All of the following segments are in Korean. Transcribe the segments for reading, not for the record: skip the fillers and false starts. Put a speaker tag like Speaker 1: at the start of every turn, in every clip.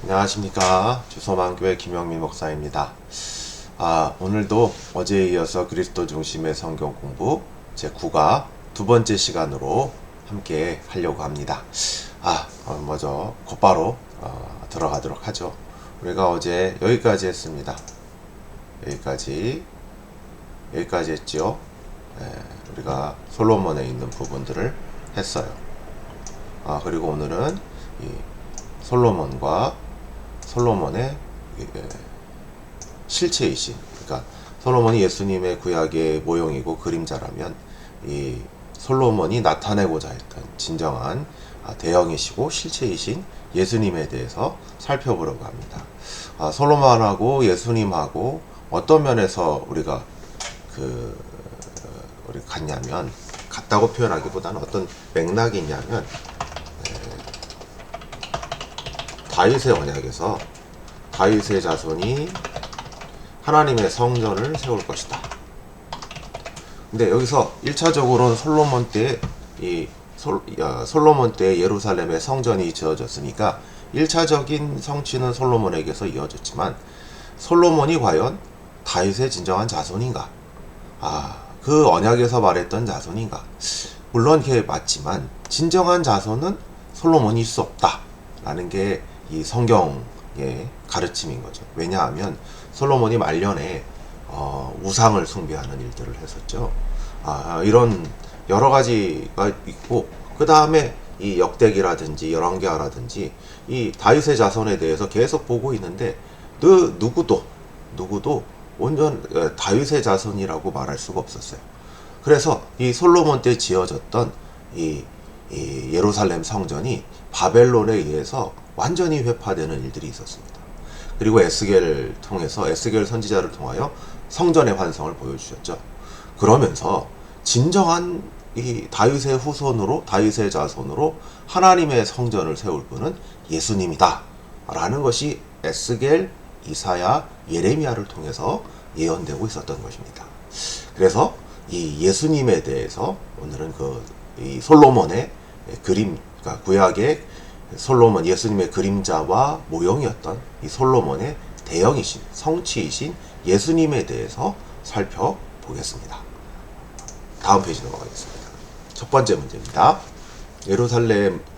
Speaker 1: 안녕하십니까. 주소만교회 김영민 목사입니다. 오늘도 어제에 이어서 그리스도 중심의 성경 공부 제9가 두 번째 시간으로 함께 하려고 합니다. 먼저 곧바로 들어가도록 하죠. 우리가 어제 여기까지 했습니다. 여기까지 했죠. 우리가 솔로몬에 있는 부분들을 했어요. 그리고 오늘은 이 솔로몬의 실체이신, 그러니까 솔로몬이 예수님의 구약의 모형이고 그림자라면 이 솔로몬이 나타내고자 했던 진정한 대형이시고 실체이신 예수님에 대해서 살펴보려고 합니다. 솔로몬하고 예수님하고 어떤 면에서 우리가 우리 같냐면, 같다고 표현하기보다는 어떤 맥락이 있냐면, 다윗의 언약에서 다윗의 자손이 하나님의 성전을 세울 것이다. 근데 여기서 1차적으로는 솔로몬 때 예루살렘의 성전이 지어졌으니까 1차적인 성취는 솔로몬에게서 이어졌지만, 솔로몬이 과연 다윗의 진정한 자손인가? 그 언약에서 말했던 자손인가? 물론 그게 맞지만 진정한 자손은 솔로몬일 수 없다 라는 게 이 성경의 가르침인 거죠. 왜냐하면 솔로몬이 말년에 우상을 숭배하는 일들을 했었죠. 이런 여러 가지가 있고, 그 다음에 이 역대기라든지 열왕기하라든지 이 다윗의 자손에 대해서 계속 보고 있는데 누구도 온전 다윗의 자손이라고 말할 수가 없었어요. 그래서 이 솔로몬 때 지어졌던 이 예루살렘 성전이 바벨론에 의해서 완전히 회파되는 일들이 있었습니다. 그리고 에스겔 선지자를 통하여 성전의 환성을 보여주셨죠. 그러면서 진정한 이 다윗의 후손으로, 다윗의 자손으로 하나님의 성전을 세울 분은 예수님이다 라는 것이 에스겔, 이사야, 예레미야를 통해서 예언되고 있었던 것입니다. 그래서 이 예수님에 대해서 오늘은 이 솔로몬의 그림, 그러니까 구약의 솔로몬, 예수님의 그림자와 모형이었던 이 솔로몬의 대형이신, 성취이신 예수님에 대해서 살펴보겠습니다. 다음 페이지 넘어가겠습니다. 첫 번째 문제입니다.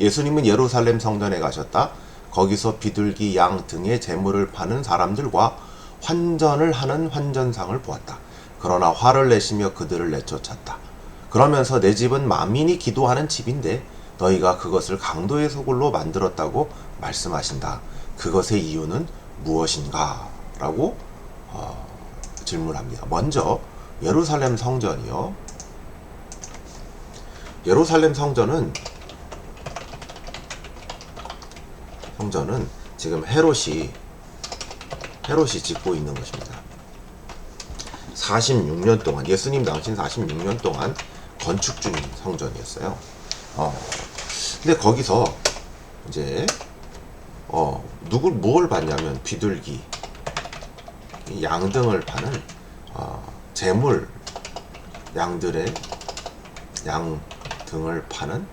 Speaker 1: 예수님은 예루살렘 성전에 가셨다. 거기서 비둘기, 양 등의 제물을 파는 사람들과 환전을 하는 환전상을 보았다. 그러나 화를 내시며 그들을 내쫓았다. 그러면서 내 집은 만민이 기도하는 집인데 너희가 그것을 강도의 소굴로 만들었다고 말씀하신다. 그것의 이유는 무엇인가? 라고 질문합니다. 먼저 예루살렘 성전이요. 예루살렘 성전은 지금 헤롯이 짓고 있는 것입니다. 46년 동안, 예수님 당신 46년 동안 건축 중인 성전이었어요. 근데 거기서 이제 뭘 봤냐면 비둘기, 양 등을 파는 제물, 양 등을 파는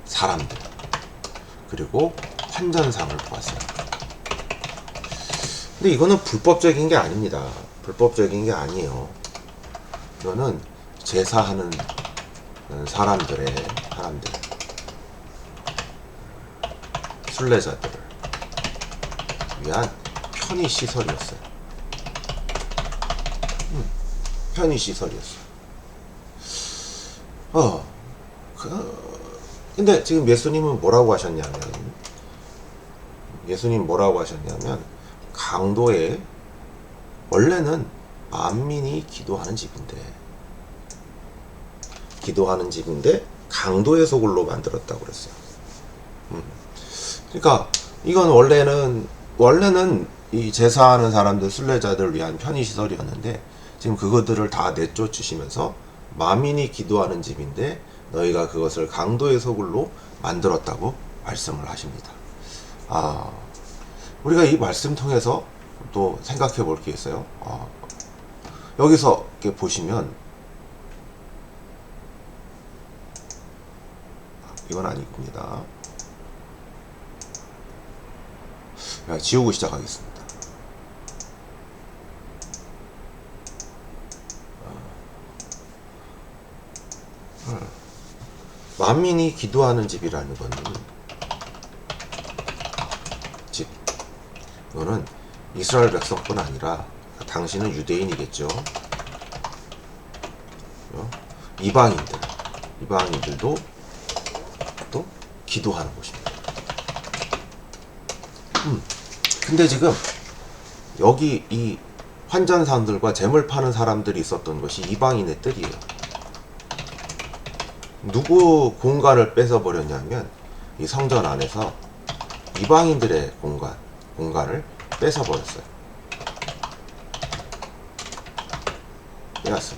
Speaker 1: 사람들, 그리고 환전상을 보았어요. 근데 이거는 불법적인 게 아닙니다. 불법적인 게 아니에요. 이거는 제사하는 사람들, 순례자들을 위한 편의시설이었어요. 편의시설이었어요. 근데 지금 예수님은 뭐라고 하셨냐면, 강도에, 원래는 만민이 기도하는 집인데 강도의 소굴로 만들었다고 그랬어요. 그러니까 이건 원래는 이 제사하는 사람들, 순례자들을 위한 편의시설이었는데, 지금 그것들을 다 내쫓으시면서 만민이 기도하는 집인데 너희가 그것을 강도의 소굴로 만들었다고 말씀을 하십니다. 우리가 이 말씀 통해서 또 생각해 볼 게 있어요. 여기서 이렇게 보시면, 이건 아닙니다. 지우고 시작하겠습니다. 만민이 기도하는 집이라는 거는 집, 이거는 이스라엘 백성뿐 아니라 당신은 유대인이겠죠. 이방인들도 또 기도하는 곳입니다. 근데 지금 여기 이 환전상들과 재물 파는 사람들이 있었던 것이 이방인의 뜻이에요. 누구 공간을 뺏어버렸냐면 이 성전 안에서 이방인들의 공간을 뺏어버렸어요. 빼앗어.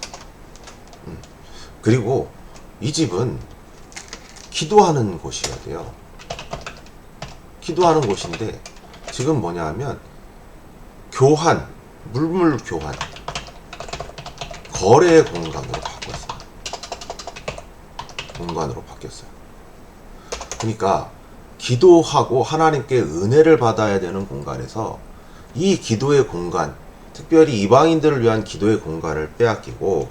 Speaker 1: 그리고 이 집은 기도하는 곳이어야 돼요. 기도하는 곳인데 지금 뭐냐 하면 교환, 물물 교환, 거래 공간으로 바뀌었어요. 그러니까 기도하고 하나님께 은혜를 받아야 되는 공간에서 이 기도의 공간, 특별히 이방인들을 위한 기도의 공간을 빼앗기고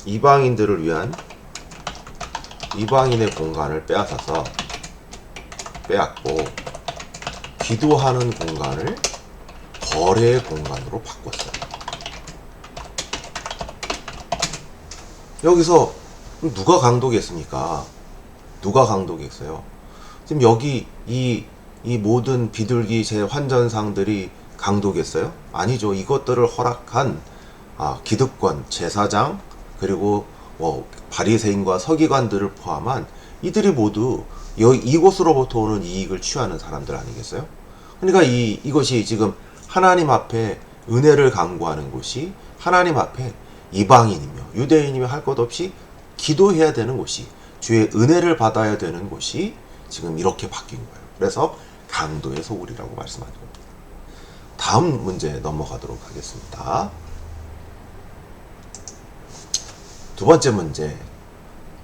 Speaker 1: 이방인들을 위한 이방인의 공간을 빼앗아서 빼앗고 기도하는 공간을 거래의 공간으로 바꿨어요. 여기서 누가 강도겠습니까? 누가 강도겠어요? 지금 여기 이 모든 비둘기 제 환전상들이 강도겠어요? 아니죠. 이것들을 허락한 기득권, 제사장, 그리고 바리새인과 서기관들을 포함한 이들이 모두 이곳으로부터 오는 이익을 취하는 사람들 아니겠어요? 그러니까 이것이 지금 하나님 앞에 은혜를 강구하는 곳이, 하나님 앞에 이방인이며 유대인이며 할 것 없이 기도해야 되는 곳이, 주의 은혜를 받아야 되는 곳이 지금 이렇게 바뀐 거예요. 그래서 강도의 소굴이라고 말씀하는 겁니다. 다음 문제 넘어가도록 하겠습니다. 두 번째 문제.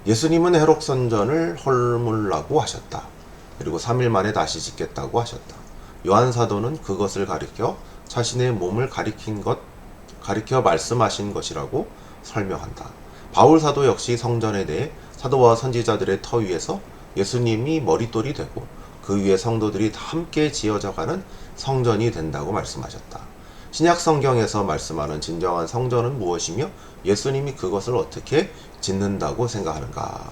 Speaker 1: 예수님은 헤롯선전을 허물라고 하셨다. 그리고 3일 만에 다시 짓겠다고 하셨다. 요한사도는 그것을 가리켜 자신의 몸을 가리켜 말씀하신 것이라고 설명한다. 바울사도 역시 성전에 대해 사도와 선지자들의 터 위에서 예수님이 머릿돌이 되고 그 위에 성도들이 함께 지어져가는 성전이 된다고 말씀하셨다. 신약 성경에서 말씀하는 진정한 성전은 무엇이며 예수님이 그것을 어떻게 짓는다고 생각하는가?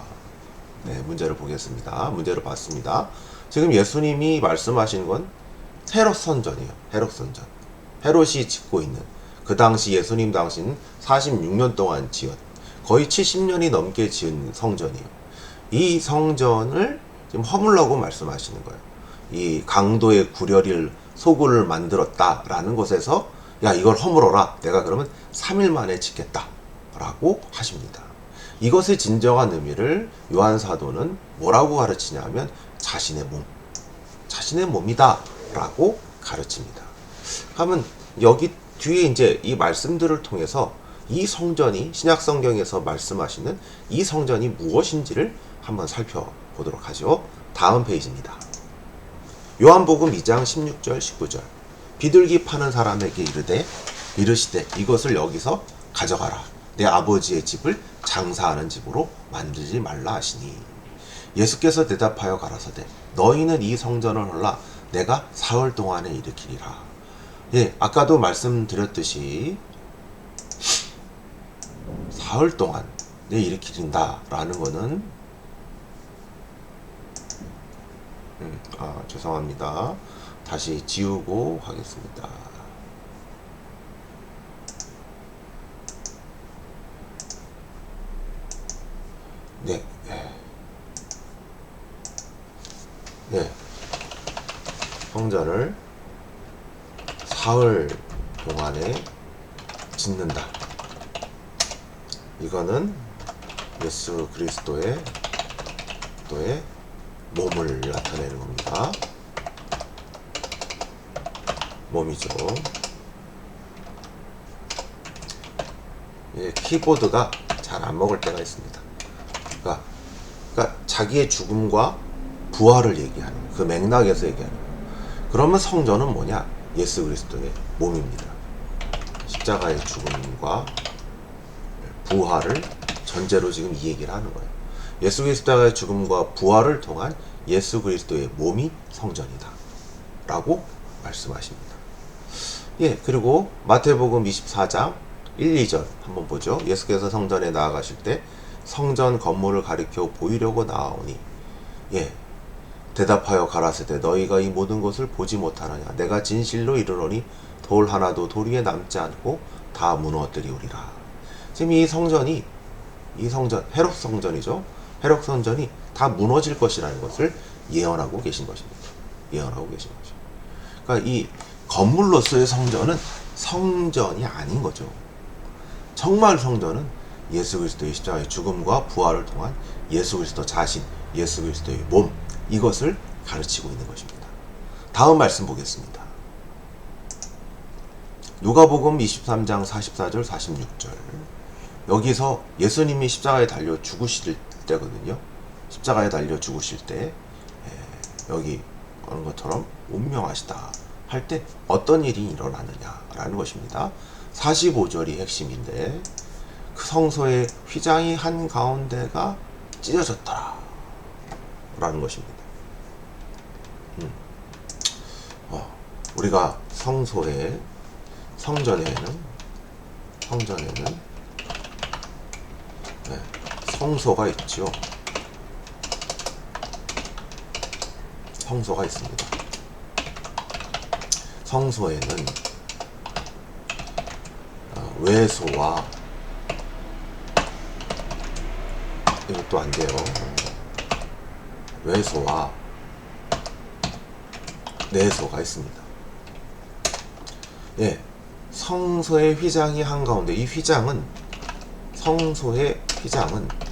Speaker 1: 네, 문제를 보겠습니다. 문제를 봤습니다. 지금 예수님이 말씀하신 건 헤롯 선전이에요. 헤롯 선전. 헤롯이 짓고 있는, 그 당시 예수님 당시는 46년 동안 거의 70년이 넘게 지은 성전이에요. 이 성전을 지금 허물라고 말씀하시는 거예요. 이 강도의 소굴을 만들었다라는 곳에서 야, 이걸 허물어라. 내가 그러면 3일 만에 짓겠다 라고 하십니다. 이것의 진정한 의미를 요한 사도는 뭐라고 가르치냐면 자신의 몸이다 라고 가르칩니다. 하면 여기 뒤에 이제 이 말씀들을 통해서 이 성전이, 신약 성경에서 말씀하시는 이 성전이 무엇인지를 한번 살펴보도록 하죠. 다음 페이지입니다. 요한복음 2장 16절 19절. 비둘기 파는 사람에게 이르시되 이것을 여기서 가져가라. 내 아버지의 집을 장사하는 집으로 만들지 말라 하시니. 예수께서 대답하여 가라사대 너희는 이 성전을 헐라 내가 사흘 동안에 일으키리라. 예, 아까도 말씀드렸듯이 사흘 동안 일으키린다 라는 거는 죄송합니다. 다시 지우고 하겠습니다. 네. 성전을 사흘 동안에 짓는다. 이거는 예수 그리스도의 몸을 나타내는 겁니다. 몸이죠. 키보드가 잘 안 먹을 때가 있습니다. 그러니까 자기의 죽음과 부활을 얘기하는 거예요. 그 맥락에서 얘기하는 거예요. 그러면 성전은 뭐냐? 예수 그리스도의 몸입니다. 십자가의 죽음과 부활을 전제로 지금 이 얘기를 하는 거예요. 예수 그리스도의 죽음과 부활을 통한 예수 그리스도의 몸이 성전이다 라고 말씀하십니다. 예, 그리고 마태복음 24장 1, 2절 한번 보죠. 예수께서 성전에 나아가실 때 성전 건물을 가리켜 보이려고 나아오니, 예, 대답하여 가라사대 너희가 이 모든 것을 보지 못하느냐? 내가 진실로 이르노니 돌 하나도 돌 위에 남지 않고 다 무너뜨리우리라. 지금 이 성전 헤롯 성전이죠. 헤롯 성전이 다 무너질 것이라는 것을 예언하고 계신 것입니다. 예언하고 계신 거죠. 그러니까 이 건물로서의 성전은 성전이 아닌 거죠. 정말 성전은 예수 그리스도의 십자가의 죽음과 부활을 통한 예수 그리스도 자신, 예수 그리스도의 몸, 이것을 가르치고 있는 것입니다. 다음 말씀 보겠습니다. 누가복음 23장 44절 46절. 여기서 예수님이 십자가에 달려 죽으실 때거든요. 십자가에 달려 죽으실 때 여기 하는 것처럼 운명하시다 할 때 어떤 일이 일어나느냐라는 것입니다. 45절이 핵심인데, 그 성소의 휘장이 한가운데가 찢어졌더라 라는 것입니다. 우리가 성전에는 성소가 있죠. 성소가 있습니다. 성소에는 외소와, 이것도 안 돼요. 외소와 내소가 있습니다. 예, 성소의 휘장이 한가운데, 이 휘장은, 성소의 휘장은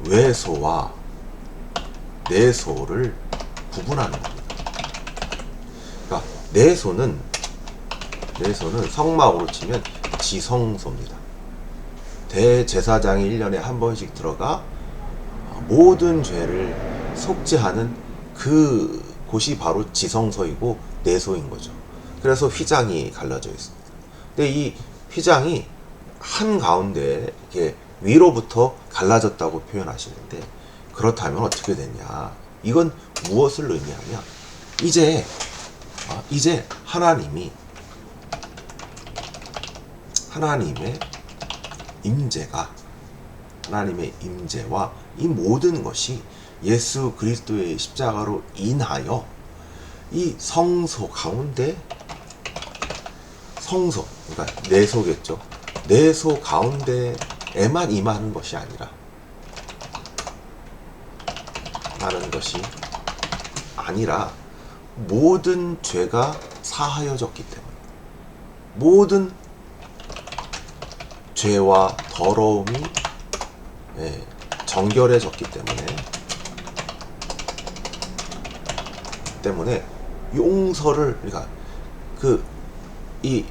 Speaker 1: 외소와 내소를 구분하는 겁니다. 그러니까 내소는 성막으로 치면 지성소입니다. 대제사장이 1년에 한 번씩 들어가 모든 죄를 속죄하는 그 곳이 바로 지성소이고 내소인 거죠. 그래서 휘장이 갈라져 있습니다. 근데 이 휘장이 한가운데 이렇게 위로부터 갈라졌다고 표현하시는데, 그렇다면 어떻게 되냐? 이건 무엇을 의미하냐? 이제 하나님의 임재와 이 모든 것이 예수 그리스도의 십자가로 인하여 이 성소 가운데, 성소, 그러니까 내소겠죠. 내소 가운데에만 임하는 것이 아니라 모든 죄가 사하여졌기 때문에, 모든 죄와 더러움이 정결해졌기 때문에 용서를, 그러니까 이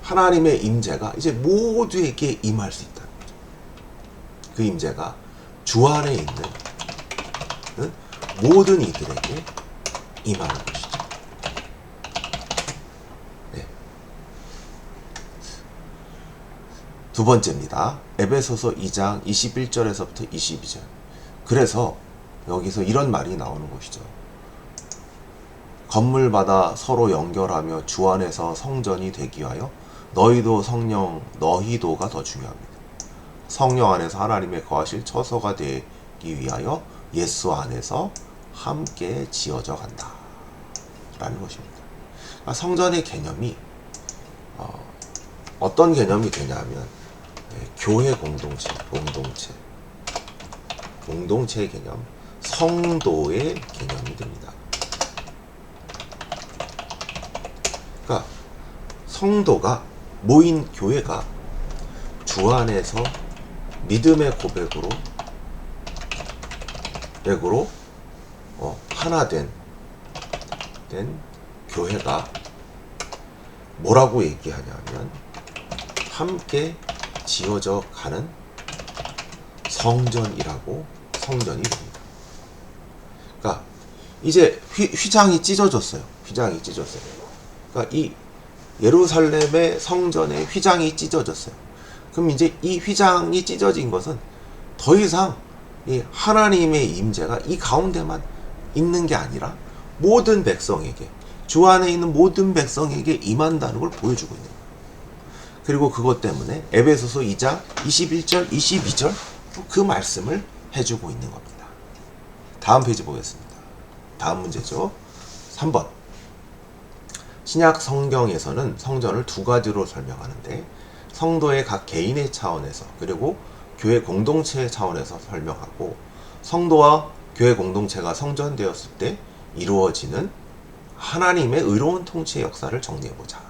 Speaker 1: 하나님의 임재가 이제 모두에게 임할 수 있다는 거죠. 그 임재가 주 안에 있는 모든 이들에게 임하는 것이죠. 네. 두 번째입니다. 에베소서 2장 21절에서부터 22절. 그래서 여기서 이런 말이 나오는 것이죠. 건물마다 서로 연결하며 주 안에서 성전이 되기 위하여 너희도가 더 중요합니다. 성령 안에서 하나님의 거하실 처소가 되기 위하여 예수 안에서 함께 지어져 간다 라는 것입니다. 그러니까 성전의 개념이 어떤 개념이 되냐면 교회 공동체의 개념, 성도의 개념이 됩니다. 그러니까 성도가 모인 교회가 주 안에서 믿음의 고백으로 하나 된 교회가 뭐라고 얘기하냐면 함께 지어져 가는 성전이 됩니다. 그러니까 이제 휘장이 찢어졌어요. 휘장이 찢어졌어요. 그러니까 이 예루살렘의 성전의 휘장이 찢어졌어요. 그럼 이제 이 휘장이 찢어진 것은 더 이상 이 하나님의 임재가 이 가운데만 있는 게 아니라 모든 백성에게, 주 안에 있는 모든 백성에게 임한다는 걸 보여주고 있는 거예요. 그리고 그것 때문에 에베소서 2장 21절, 22절 그 말씀을 해주고 있는 겁니다. 다음 페이지 보겠습니다. 다음 문제죠. 3번. 신약 성경에서는 성전을 두 가지로 설명하는데 성도의 각 개인의 차원에서 그리고 교회 공동체의 차원에서 설명하고 성도와 교회 공동체가 성전되었을 때 이루어지는 하나님의 의로운 통치의 역사를 정리해보자.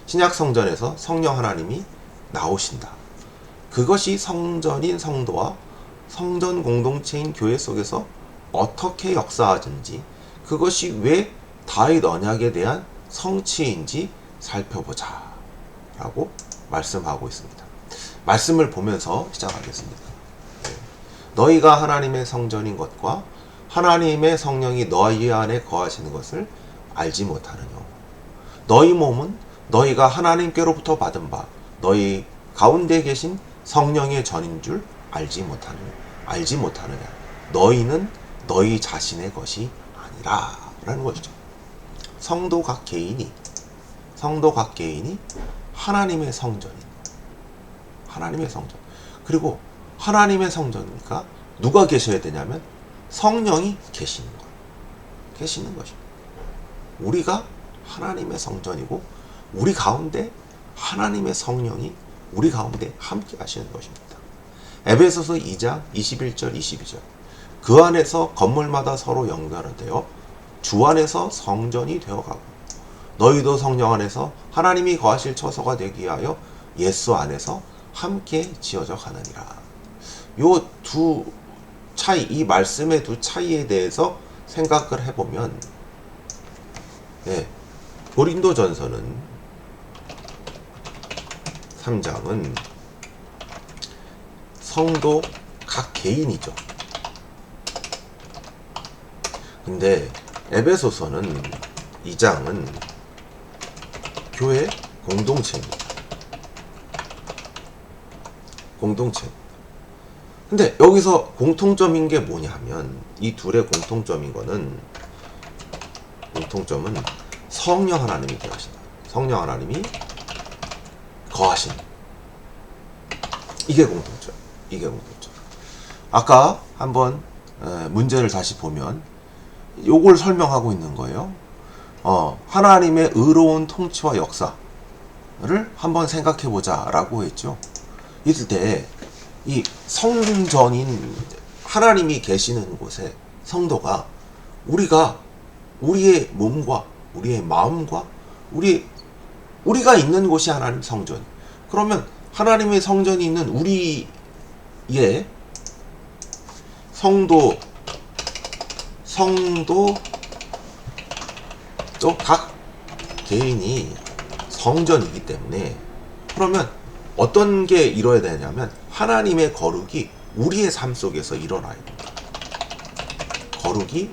Speaker 1: 신약 성전에서 성령 하나님이 나오신다. 그것이 성전인 성도와 성전 공동체인 교회 속에서 어떻게 역사하는지, 그것이 왜 다윗 언약에 대한 성취인지 살펴보자 라고 말씀하고 있습니다. 말씀을 보면서 시작하겠습니다. 너희가 하나님의 성전인 것과 하나님의 성령이 너희 안에 거하시는 것을 알지 못하느뇨. 너희 몸은 너희가 하나님께로부터 받은 바 너희 가운데 계신 성령의 전인 줄 알지 못하느냐. 너희는 너희 자신의 것이 아니라 라는 것이죠. 성도 각 개인이 하나님의 성전인, 하나님의 성전. 그리고 하나님의 성전이니까 누가 계셔야 되냐면 성령이 계시는 것입니다. 우리가 하나님의 성전이고 우리 가운데 하나님의 성령이 우리 가운데 함께 하시는 것입니다. 에베소서 2장 21절 22절. 그 안에서 건물마다 서로 연결되어 주 안에서 성전이 되어가고 너희도 성령 안에서 하나님이 거하실 처소가 되기 위하여 예수 안에서 함께 지어져 가느니라. 요 두 차이, 이 말씀의 두 차이에 대해서 생각을 해보면, 고린도전서는 3장은 성도 각 개인이죠. 근데 에베소서는 2장은 교회 공동체입니다. 공동체. 근데 여기서 공통점인 게 뭐냐 하면 이 둘의 공통점은 성령 하나님이 거하신다. 성령 하나님이 거하신. 이게 공통점. 아까 한번 문제를 다시 보면 요걸 설명하고 있는 거예요. 하나님의 의로운 통치와 역사를 한번 생각해보자 라고 했죠. 이럴 때 이 성전인 하나님이 계시는 곳에 성도가 우리의 몸과 우리의 마음과 우리가 있는 곳이 하나님 성전. 그러면 하나님의 성전이 있는 우리의 성도 또 각 개인이 성전이기 때문에, 그러면 어떤 게 이루어야 되냐면 하나님의 거룩이 우리의 삶 속에서 일어나야 됩니다. 거룩이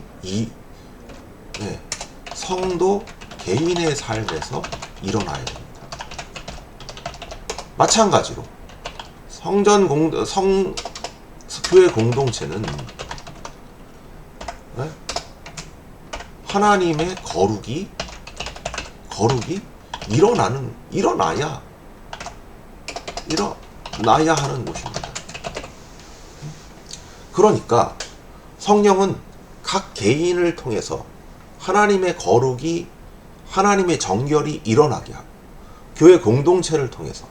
Speaker 1: 성도 개인의 삶에서 일어나야 됩니다. 마찬가지로 교회 공동체는 하나님의 거룩이 일어나야 하는 곳입니다. 그러니까 성령은 각 개인을 통해서 하나님의 거룩이, 하나님의 정결이 일어나게 하고, 교회 공동체를 통해서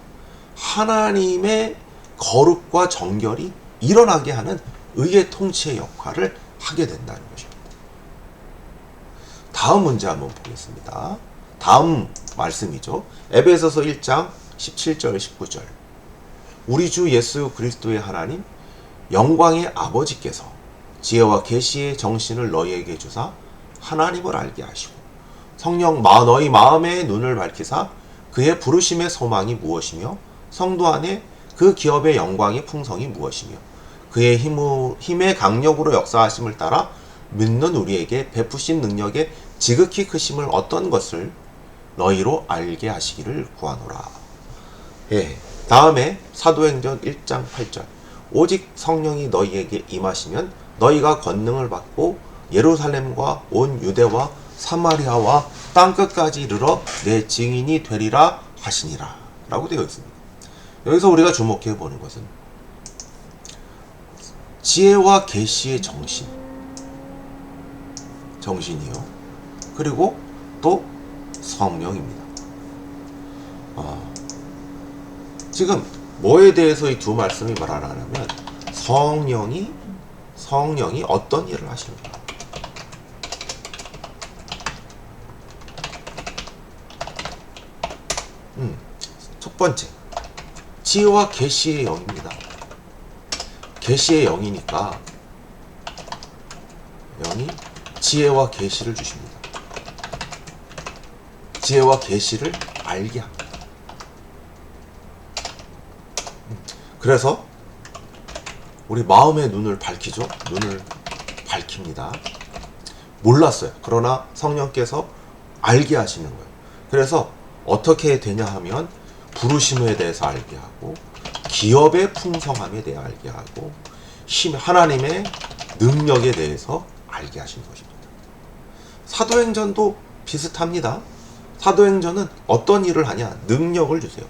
Speaker 1: 하나님의 거룩과 정결이 일어나게 하는 의의 통치의 역할을 하게 된다는 것입니다. 다음 문제 한번 보겠습니다. 다음 말씀이죠. 에베소서 1장 17절 19절. 우리 주 예수 그리스도의 하나님 영광의 아버지께서 지혜와 계시의 정신을 너희에게 주사 하나님을 알게 하시고 성령 너희 마음의 눈을 밝히사 그의 부르심의 소망이 무엇이며 성도 안에 그 기업의 영광의 풍성이 무엇이며 그의 힘의 강력으로 역사하심을 따라 믿는 우리에게 베푸신 능력의 지극히 크심을 어떤 것을 너희로 알게 하시기를 구하노라. 예. 다음에 사도행전 1장 8절 오직 성령이 너희에게 임하시면 너희가 권능을 받고 예루살렘과 온 유대와 사마리아와 땅끝까지 이르러 내 증인이 되리라 하시니라 라고 되어 있습니다. 여기서 우리가 주목해 보는 것은 지혜와 계시의 정신이요. 그리고 또 성령입니다. 지금 뭐에 대해서 이 두 말씀이 말하냐면 성령이 어떤 일을 하시는가. 첫 번째, 지혜와 계시의 영입니다. 계시의 영이니까 영이 지혜와 계시를 주십니다. 지혜와 계시를 알게 합니다. 그래서 우리 마음의 눈을 밝히죠. 눈을 밝힙니다. 몰랐어요. 그러나 성령께서 알게 하시는 거예요. 그래서 어떻게 되냐 하면 부르심에 대해서 알게 하고 기업의 풍성함에 대해 알게 하고 하나님의 능력에 대해서 알게 하시는 것입니다. 사도행전도 비슷합니다. 사도행전은 어떤 일을 하냐? 능력을 주세요.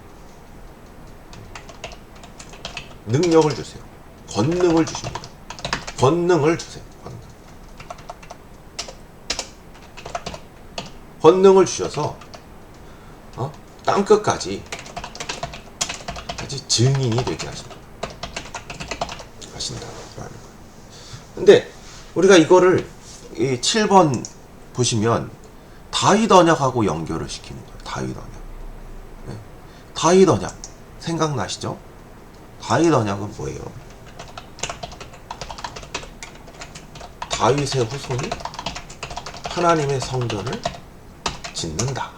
Speaker 1: 능력을 주세요. 권능을 주십니다. 권능을 주세요. 권능을 주셔서 땅끝까지 증인이 되게 하신다라는 거예요. 근데 우리가 이거를 이 7번 보시면 다윗 언약하고 연결을 시키는 거예요. 다윗 언약. 네. 다윗 언약 생각나시죠? 다윗 언약은 뭐예요? 다윗의 후손이 하나님의 성전을 짓는다.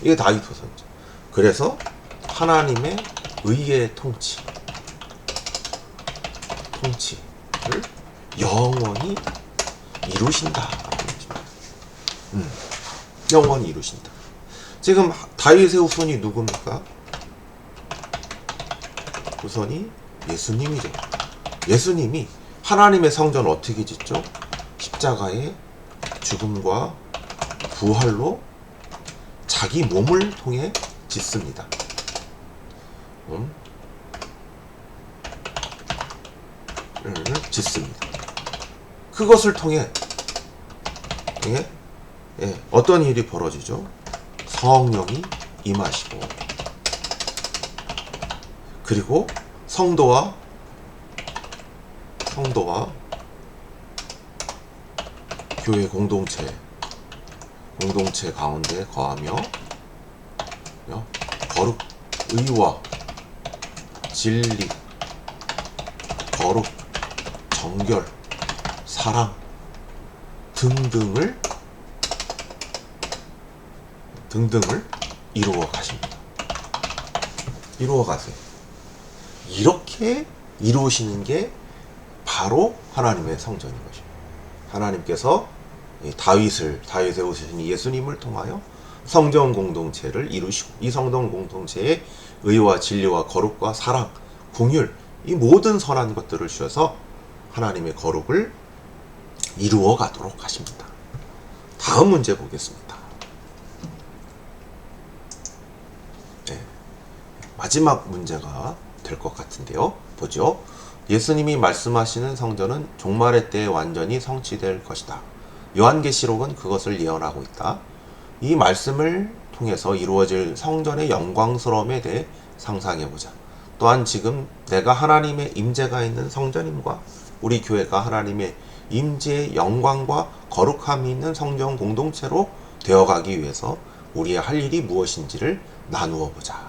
Speaker 1: 이게 다윗 후손이죠. 그래서 하나님의 의의 통치를 영원히 이루신다. 영원히 이루신다. 지금 다윗의 후손이 누굽니까? 후손이 예수님이죠. 예수님이 하나님의 성전을 어떻게 짓죠? 십자가의 죽음과 부활로 자기 몸을 통해 짓습니다. 짓습니다. 그것을 통해 어떤 일이 벌어지죠? 성령이 임하시고 그리고 성도와 교회 공동체 가운데 거하며 거룩, 의와 진리, 거룩, 정결, 사랑 등등을 이루어 가십니다. 이루어 가세요. 이렇게 이루시는 게 바로 하나님의 성전인 것입니다. 하나님께서 다윗의 오신 예수님을 통하여 성전 공동체를 이루시고 이 성전 공동체에 의와 진리와 거룩과 사랑, 긍휼 이 모든 선한 것들을 주셔서 하나님의 거룩을 이루어 가도록 하십니다. 다음 문제 보겠습니다. 마지막 문제가 될 것 같은데요. 보죠. 예수님이 말씀하시는 성전은 종말의 때에 완전히 성취될 것이다. 요한계시록은 그것을 예언하고 있다. 이 말씀을 통해서 이루어질 성전의 영광스러움에 대해 상상해보자. 또한 지금 내가 하나님의 임재가 있는 성전임과 우리 교회가 하나님의 임재의 영광과 거룩함이 있는 성전 공동체로 되어가기 위해서 우리의 할 일이 무엇인지를 나누어 보자.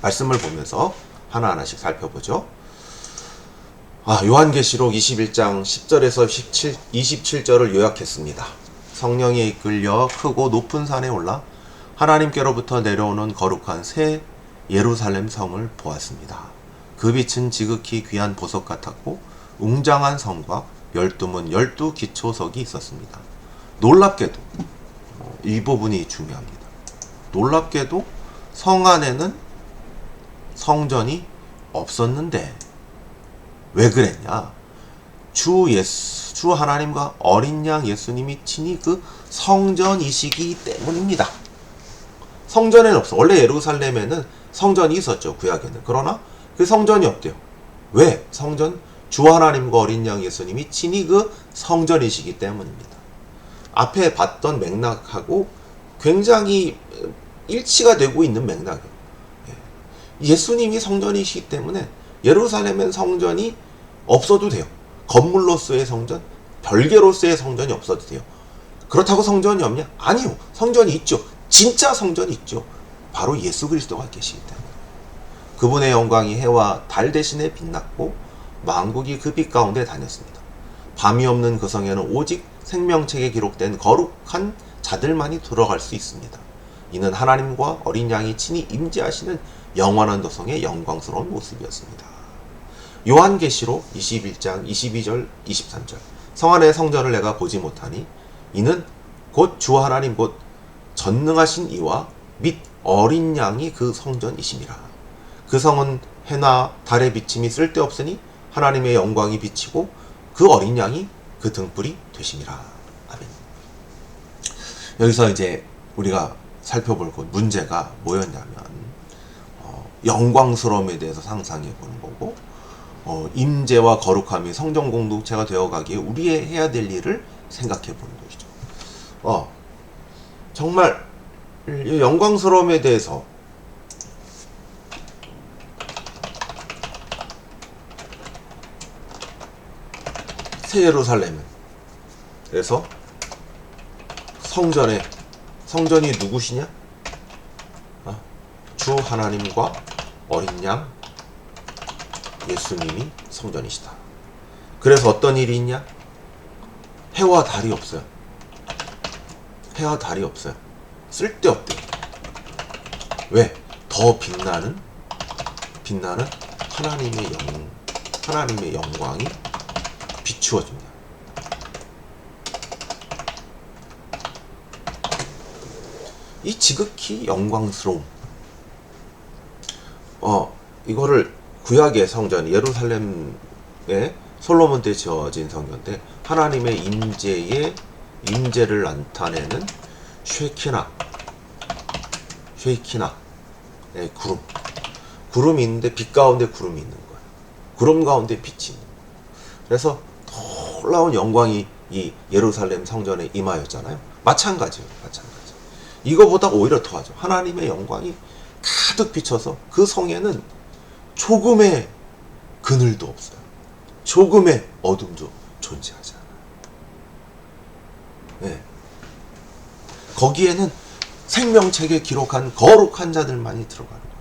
Speaker 1: 말씀을 보면서 하나하나씩 살펴보죠. 요한계시록 21장 10절에서 27절을 요약했습니다. 성령에 이끌려 크고 높은 산에 올라 하나님께로부터 내려오는 거룩한 새 예루살렘 성을 보았습니다. 그 빛은 지극히 귀한 보석 같았고 웅장한 성과 12문 12기초석이 있었습니다. 놀랍게도 이 부분이 중요합니다. 놀랍게도 성 안에는 성전이 없었는데 왜 그랬냐? 주 하나님과 어린 양 예수님이 친히 그 성전이시기 때문입니다. 성전에는 없어. 원래 예루살렘에는 성전이 있었죠. 구약에는. 그러나 그 성전이 없대요. 왜? 주 하나님과 어린 양 예수님이 친히 그 성전이시기 때문입니다. 앞에 봤던 맥락하고 굉장히 일치가 되고 있는 맥락이에요. 예수님이 성전이시기 때문에 예루살렘엔 성전이 없어도 돼요. 건물로서의 성전, 별개로서의 성전이 없어도 돼요. 그렇다고 성전이 없냐? 아니요. 성전이 있죠. 진짜 성전이 있죠. 바로 예수 그리스도가 계시기 때문에. 그분의 영광이 해와 달 대신에 빛났고 만국이 그 빛 가운데 다녔습니다. 밤이 없는 그 성에는 오직 생명책에 기록된 거룩한 자들만이 들어갈 수 있습니다. 이는 하나님과 어린 양이 친히 임재하시는 영원한 도성의 영광스러운 모습이었습니다. 요한계시록 21장 22절 23절 성 안의 성전을 내가 보지 못하니 이는 곧 주 하나님 곧 전능하신 이와 및 어린 양이 그 성전이심이라. 그 성은 해나 달의 비침이 쓸데없으니 하나님의 영광이 비치고 그 어린 양이 그 등불이 되심이라. 아멘. 여기서 이제 우리가 살펴볼 것 문제가 뭐였냐면 영광스러움에 대해서 상상해 보는 거고 임재와 거룩함이 성전 공동체가 되어가기에 우리의 해야 될 일을 생각해 보는 것이죠. 정말 이 영광스러움에 대해서 새 예루살렘에서 성전이 누구시냐? 주 하나님과 어린 양 예수님이 성전이시다. 그래서 어떤 일이 있냐? 해와 달이 없어요. 해와 달이 없어요. 쓸데없대. 왜? 더 빛나는 하나님의 영광이 비추어집니다. 이 지극히 영광스러움. 이거를 구약의 성전 예루살렘에 솔로몬 때 지어진 성전인데 하나님의 임재를 나타내는 쉐키나의 구름이 있는데 빛 가운데 구름이 있는 거예요. 구름 가운데 빛이 있는 거예요. 그래서 놀라운 영광이 이 예루살렘 성전에 임하였잖아요. 마찬가지예요. 이거보다 오히려 더하죠. 하나님의 영광이 가득 비쳐서 그 성에는 조금의 그늘도 없어요. 조금의 어둠도 존재하지 않아요. 네. 거기에는 생명책에 기록한 거룩한 자들만이 들어가는 거예요.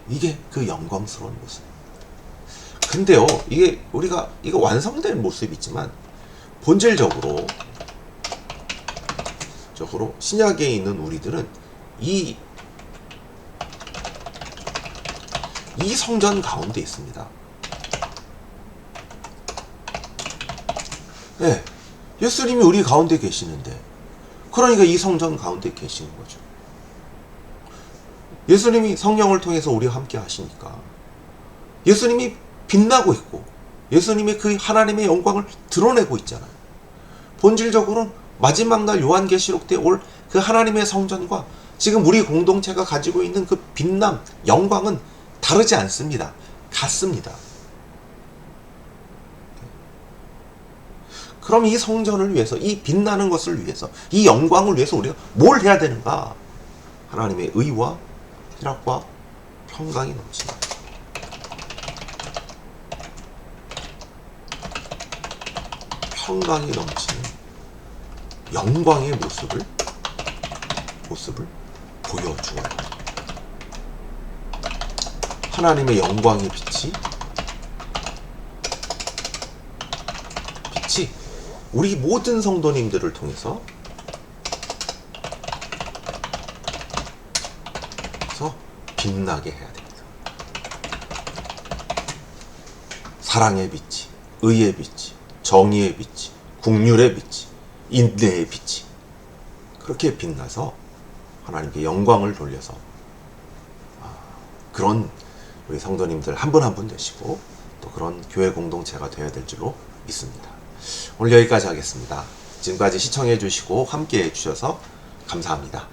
Speaker 1: 이게 그 영광스러운 모습입니다. 근데요, 이거 완성된 모습이지만 본질적으로 신약에 있는 우리들은 이 성전 가운데 있습니다. 네, 예수님이 우리 가운데 계시는데, 그러니까 이 성전 가운데 계시는 거죠. 예수님이 성령을 통해서 우리와 함께 하시니까 예수님이 빛나고 있고 예수님의 그 하나님의 영광을 드러내고 있잖아요. 본질적으로는 마지막 날 요한계시록 때 올 그 하나님의 성전과 지금 우리 공동체가 가지고 있는 그 빛남, 영광은 다르지 않습니다. 같습니다. 그럼 이 성전을 위해서, 이 빛나는 것을 위해서, 이 영광을 위해서 우리가 뭘 해야 되는가? 하나님의 의와 희락과 평강이 넘치는 영광의 모습을 보여주어요. 하나님의 영광의 빛이 우리 모든 성도님들을 통해서 비춰서 빛나게 해야 됩니다. 사랑의 빛이, 의의 빛이, 정의의 빛이, 국률의 빛이, 인내의 빛이 그렇게 빛나서 하나님께 영광을 돌려서 그런 우리 성도님들 한 분 한 분 되시고 또 그런 교회 공동체가 되어야 될 줄로 믿습니다. 오늘 여기까지 하겠습니다. 지금까지 시청해 주시고 함께 해 주셔서 감사합니다.